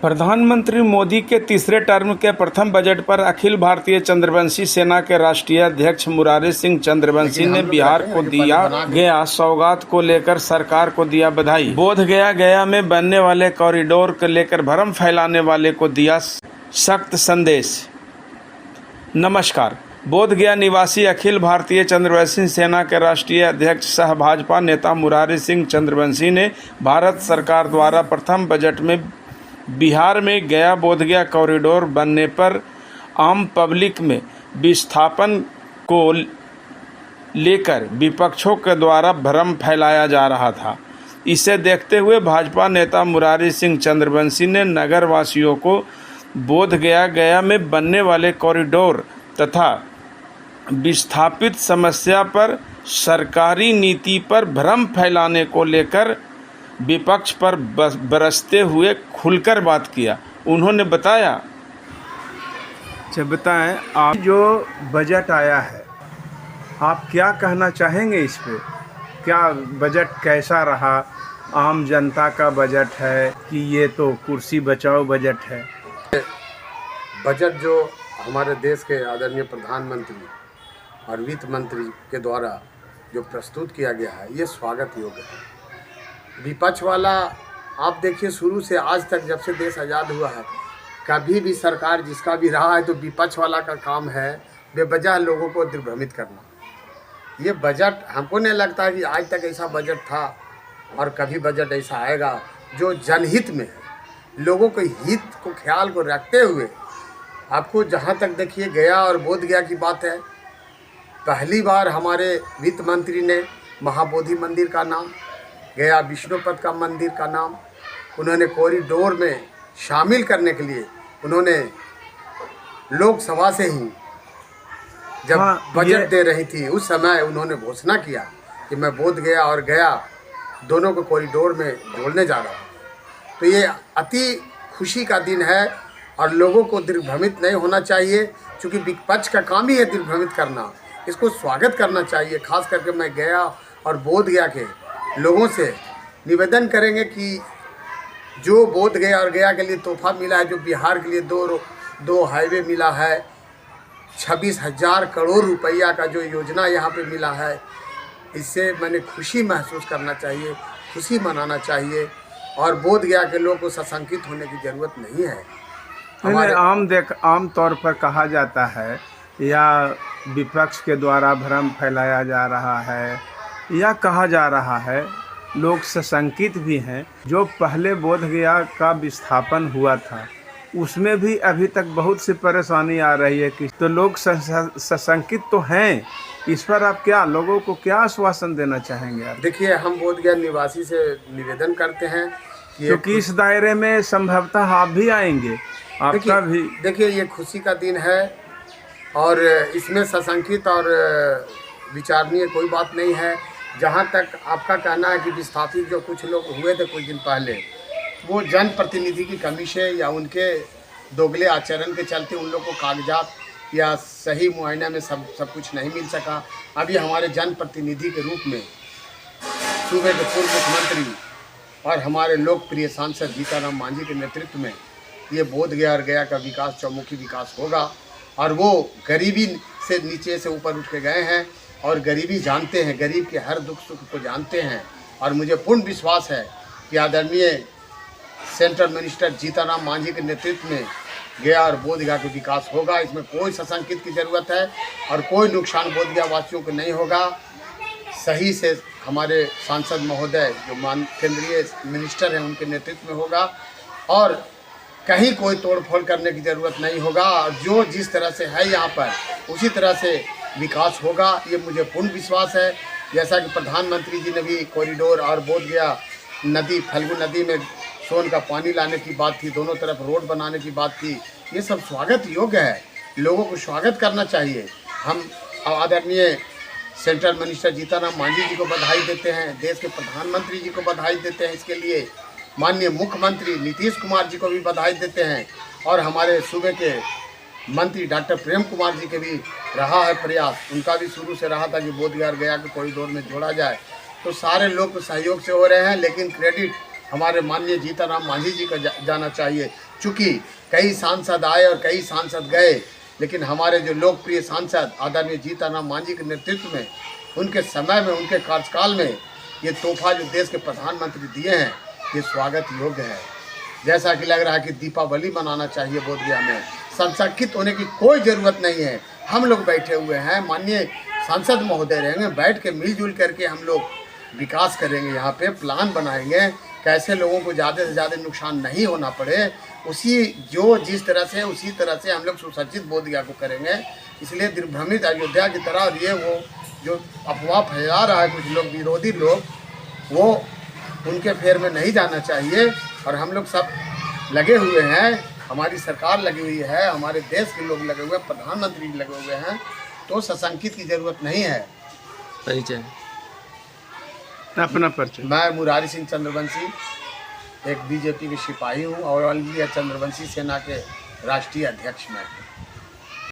प्रधानमंत्री मोदी के तीसरे टर्म के प्रथम बजट पर अखिल भारतीय चंद्रवंशी सेना के राष्ट्रीय अध्यक्ष मुरारी सिंह चंद्रवंशी ने बिहार को दिया गया सौगात को लेकर सरकार को दिया बधाई। बोधगया में बनने वाले कॉरिडोर को लेकर भ्रम फैलाने वाले को दिया सख्त संदेश। नमस्कार। बोधगया निवासी अखिल भारतीय चंद्रवंशी सेना के राष्ट्रीय अध्यक्ष सह भाजपा नेता मुरारी सिंह चंद्रवंशी ने भारत सरकार द्वारा प्रथम बजट में बिहार में गया बोधगया कॉरिडोर बनने पर आम पब्लिक में विस्थापन को लेकर विपक्षों के द्वारा भ्रम फैलाया जा रहा था। इसे देखते हुए भाजपा नेता मुरारी सिंह चंद्रवंशी ने नगर वासियों को बोधगया में बनने वाले कॉरिडोर तथा विस्थापित समस्या पर सरकारी नीति पर भ्रम फैलाने को लेकर विपक्ष पर बरसते हुए खुलकर बात किया। उन्होंने बताया, बताएं आप जो बजट आया है आप क्या कहना चाहेंगे इस पे? क्या बजट कैसा रहा? आम जनता का बजट है कि ये तो कुर्सी बचाओ बजट है? बजट जो हमारे देश के आदरणीय प्रधानमंत्री और वित्त मंत्री के द्वारा जो प्रस्तुत किया गया है ये स्वागत योग्य है। विपक्ष वाला आप देखिए शुरू से आज तक जब से देश आज़ाद हुआ है कभी भी सरकार जिसका भी रहा है तो विपक्ष वाला का काम है बेवजह लोगों को दिग्भ्रमित करना। ये बजट हमको नहीं लगता है कि आज तक ऐसा बजट था और कभी बजट ऐसा आएगा जो जनहित में है, लोगों के हित को ख्याल को रखते हुए। आपको जहाँ तक देखिए गया और बोधगया की बात है, पहली बार हमारे वित्त मंत्री ने महाबोधि मंदिर का नाम, गया विष्णुपद का मंदिर का नाम उन्होंने कॉरिडोर में शामिल करने के लिए उन्होंने लोकसभा से ही जब बजट दे रही थी उस समय उन्होंने घोषणा किया कि मैं बोधगया और गया दोनों को कॉरिडोर में जोड़ने जा रहा हूँ। तो ये अति खुशी का दिन है और लोगों को दिग्भ्रमित नहीं होना चाहिए, क्योंकि विपक्ष का काम ही है दिग्भ्रमित करना। इसको स्वागत करना चाहिए। खास करके मैं गया और बोधगया के लोगों से निवेदन करेंगे कि जो बोधगया और गया के लिए तोहफा मिला है, जो बिहार के लिए दो हाईवे मिला है, 26,000 करोड़ रुपया का जो योजना यहाँ पे मिला है, इससे मैंने खुशी महसूस करना चाहिए, खुशी मनाना चाहिए और बोधगया के लोगों को सशंकित होने की ज़रूरत नहीं है। हमारे आम तौर पर कहा जाता है या विपक्ष के द्वारा भ्रम फैलाया जा रहा है या कहा जा रहा है, लोग सशंकित भी हैं, जो पहले बोधगया का विस्थापन हुआ था उसमें भी अभी तक बहुत सी परेशानी आ रही है कि तो लोग सशंकित तो हैं। इस पर आप क्या लोगों को क्या आश्वासन देना चाहेंगे आप? देखिए, हम बोधगया निवासी से निवेदन करते हैं क्योंकि इस दायरे में संभवतः आप भी आएंगे, आपका भी। देखिए, ये खुशी का दिन है और इसमें सशंकित और विचारणीय कोई बात नहीं है। जहाँ तक आपका कहना है कि विस्थापित जो कुछ लोग हुए थे कुछ दिन पहले, वो जनप्रतिनिधि की कमी से या उनके दोगले आचरण के चलते उन लोग को कागजात या सही मुआयना में सब कुछ नहीं मिल सका। अभी हमारे जनप्रतिनिधि के रूप में सूबे के पूर्व मुख्यमंत्री और हमारे लोकप्रिय सांसद जीताराम मांझी के नेतृत्व में ये बोधगया और गया का विकास, चौमुखी विकास होगा और वो गरीबी से नीचे से ऊपर उठ के गए हैं और गरीबी जानते हैं, गरीब के हर दुख सुख को जानते हैं। और मुझे पूर्ण विश्वास है कि आदरणीय सेंट्रल मिनिस्टर जीताराम मांझी के नेतृत्व में गया और बोधगया का विकास होगा। इसमें कोई सशंकित की ज़रूरत है और कोई नुकसान बोधगया वासियों को नहीं होगा। सही से हमारे सांसद महोदय जो केंद्रीय मिनिस्टर हैं उनके नेतृत्व में होगा और कहीं कोई तोड़फोड़ करने की ज़रूरत नहीं होगा। और जो जिस तरह से है यहाँ पर उसी तरह से विकास होगा, ये मुझे पूर्ण विश्वास है। जैसा कि प्रधानमंत्री जी ने भी कॉरिडोर और बोधगया नदी, फल्गु नदी में सोन का पानी लाने की बात थी, दोनों तरफ रोड बनाने की बात थी, ये सब स्वागत योग्य है। लोगों को स्वागत करना चाहिए। हम आदरणीय सेंट्रल मिनिस्टर जीताराम मांझी जी को बधाई देते हैं, देश के प्रधानमंत्री जी को बधाई देते हैं, इसके लिए माननीय मुख्यमंत्री नीतीश कुमार जी को भी बधाई देते हैं और हमारे सूबे के मंत्री डॉक्टर प्रेम कुमार जी के भी रहा है प्रयास, उनका भी शुरू से रहा था कि बोधगया और गया के कॉरिडोर में जोड़ा जाए। तो सारे लोग सहयोग से हो रहे हैं, लेकिन क्रेडिट हमारे माननीय जीतनराम मांझी जी को जाना चाहिए। चूँकि कई सांसद आए और कई सांसद गए, लेकिन हमारे जो लोकप्रिय सांसद आदरणीय जीतनराम मांझी के नेतृत्व में, उनके समय में, उनके कार्यकाल में ये तोहफा जो देश के प्रधानमंत्री दिए हैं, ये स्वागत योग्य है। जैसा कि लग रहा है कि दीपावली मनाना चाहिए बोधगया में, संशंकित होने की कोई ज़रूरत नहीं है। हम लोग बैठे हुए हैं, माननीय सांसद महोदय रहेंगे, बैठ के मिलजुल करके हम लोग विकास करेंगे, यहाँ पे प्लान बनाएंगे कैसे लोगों को ज़्यादा से ज़्यादा नुकसान नहीं होना पड़े। जिस तरह से उसी तरह से हम लोग सुसज्जित बोधगया को करेंगे। इसलिए दिग्भ्रमित अयोध्या की तरह, और ये वो जो अफवाह फैला रहा है कुछ लोग, विरोधी लोग, वो उनके फेर में नहीं जाना चाहिए। और हम लोग सब लगे हुए हैं, हमारी सरकार लगी हुई है, हमारे देश के लोग लगे हुए हैं, प्रधानमंत्री लगे हुए हैं, तो सशंकित की ज़रूरत नहीं है। परिचय अपना परिचय। मैं मुरारी सिंह चंद्रवंशी, एक बीजेपी के सिपाही हूँ और ऑल इंडिया चंद्रवंशी सेना के राष्ट्रीय अध्यक्ष मैं हूँ।